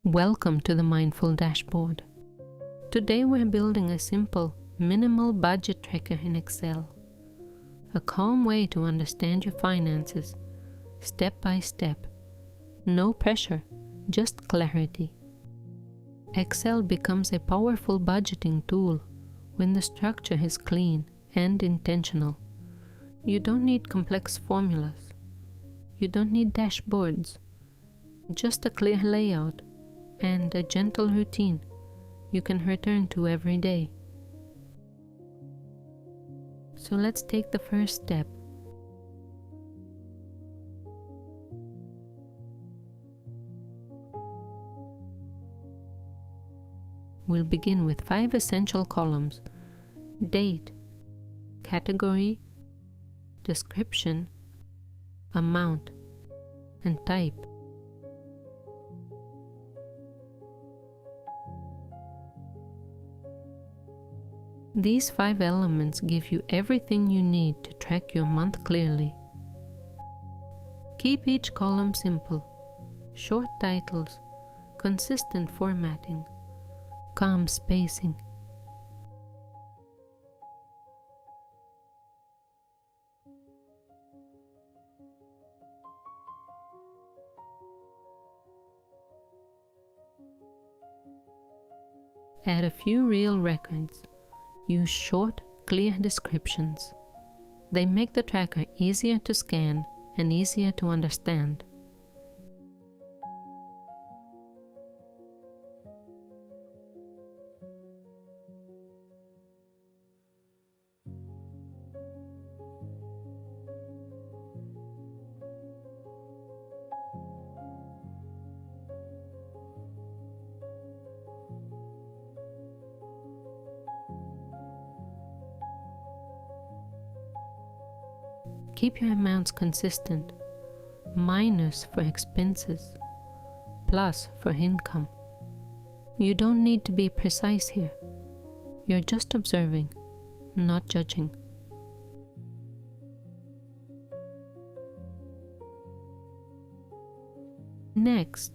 Welcome to the Mindful Dashboard. Today we're building a simple, minimal budget tracker in Excel. A calm way to understand your finances, step by step. No pressure, just clarity. Excel becomes a powerful budgeting tool when the structure is clean and intentional. You don't need complex formulas. You don't need dashboards. Just a clear layout and a gentle routine you can return to every day. So let's take the first step. We'll begin with 5 essential columns: date, category, description, amount, and type. These 5 elements give you everything you need to track your month clearly. Keep each column simple, short titles, consistent formatting, calm spacing. Add a few real records. Use short, clear descriptions. They make the tracker easier to scan and easier to understand. Keep your amounts consistent. Minus for expenses, plus for income. You don't need to be precise here. You're just observing, not judging. Next,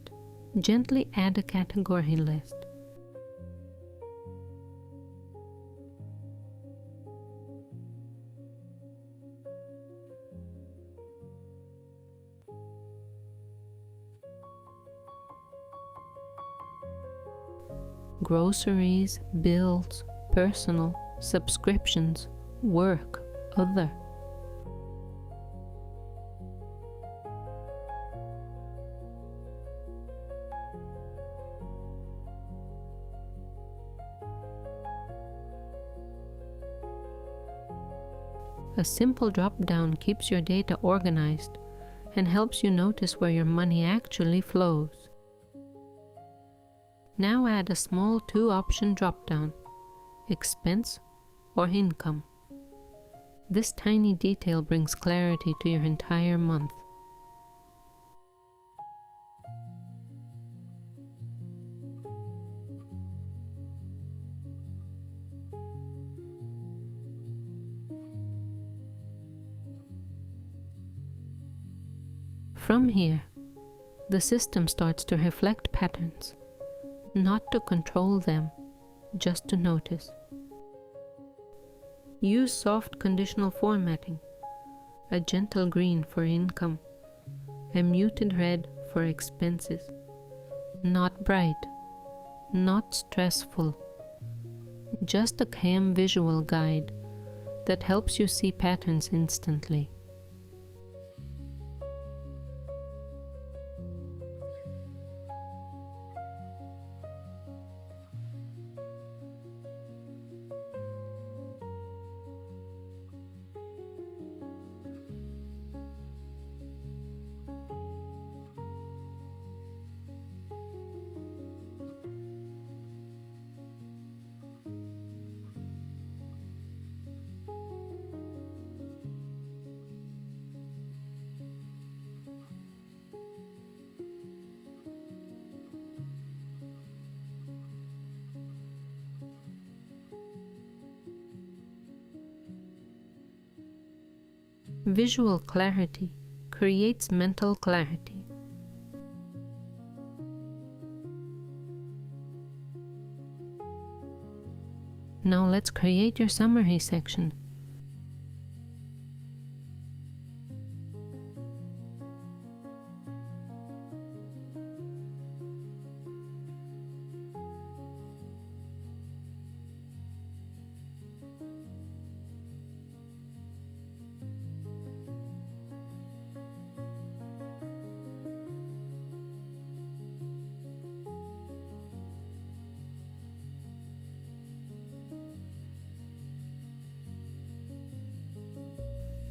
gently add a category list. Groceries, bills, personal, subscriptions, work, other. A simple drop-down keeps your data organized and helps you notice where your money actually flows. Now add a small 2-option drop-down, expense or income. This tiny detail brings clarity to your entire month. From here, the system starts to reflect patterns. Not to control them, just to notice. Use soft conditional formatting, a gentle green for income, a muted red for expenses. Not bright, not stressful, just a calm visual guide that helps you see patterns instantly. Visual clarity creates mental clarity. Now let's create your summary section.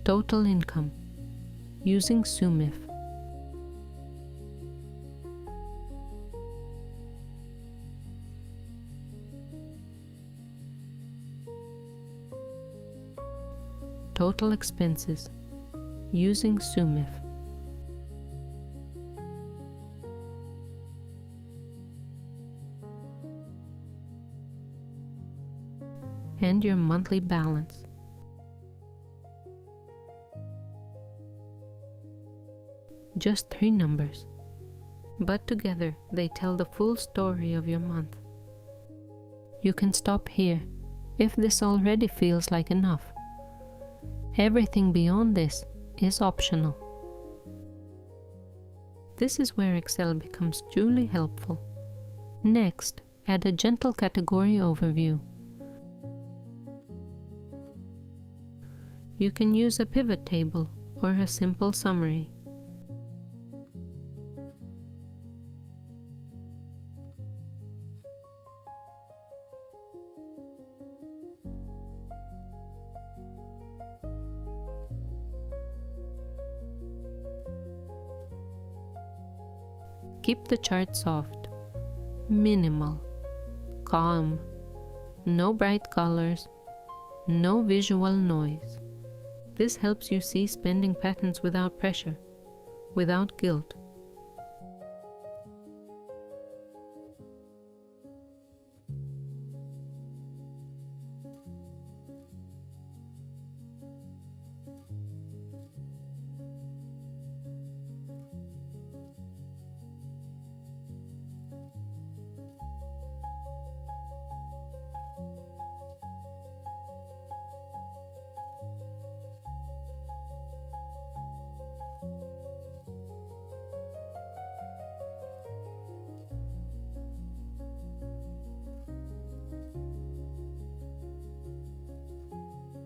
Total income using SUMIF. Total expenses using SUMIF. And your monthly balance. Just 3 numbers, but together they tell the full story of your month. You can stop here if this already feels like enough. Everything beyond this is optional. This is where Excel becomes truly helpful. Next, add a gentle category overview. You can use a pivot table or a simple summary. Keep the chart soft, minimal, calm, no bright colors, no visual noise. This helps you see spending patterns without pressure, without guilt.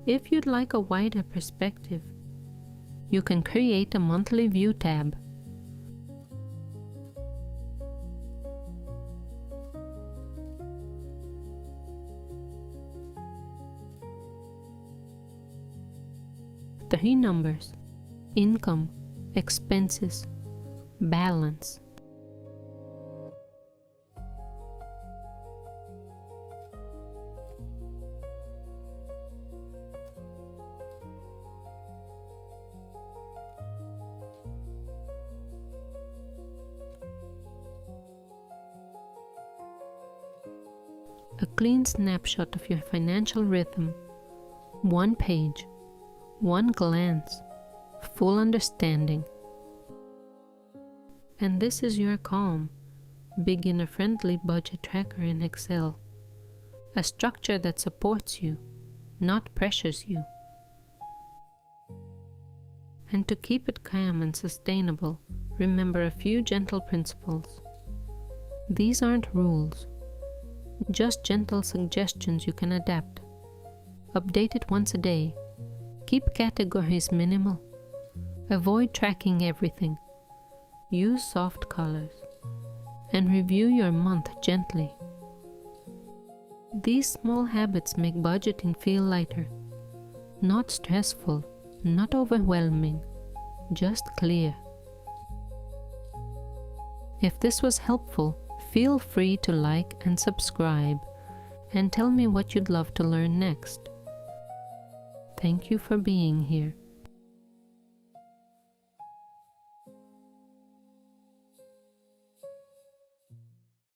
If you'd like a wider perspective, you can create a monthly view tab. Three numbers: income, expenses, balance. A clean snapshot of your financial rhythm. One page, one glance, full understanding. And this is your calm, beginner-friendly budget tracker in Excel. A structure that supports you, not pressures you. And to keep it calm and sustainable, remember a few gentle principles. These aren't rules, just gentle suggestions you can adapt. Update it once a day. Keep categories minimal. Avoid tracking everything. Use soft colors. And review your month gently. These small habits make budgeting feel lighter. Not stressful, not overwhelming, just clear. If this was helpful, feel free to like and subscribe, and tell me what you'd love to learn next. Thank you for being here.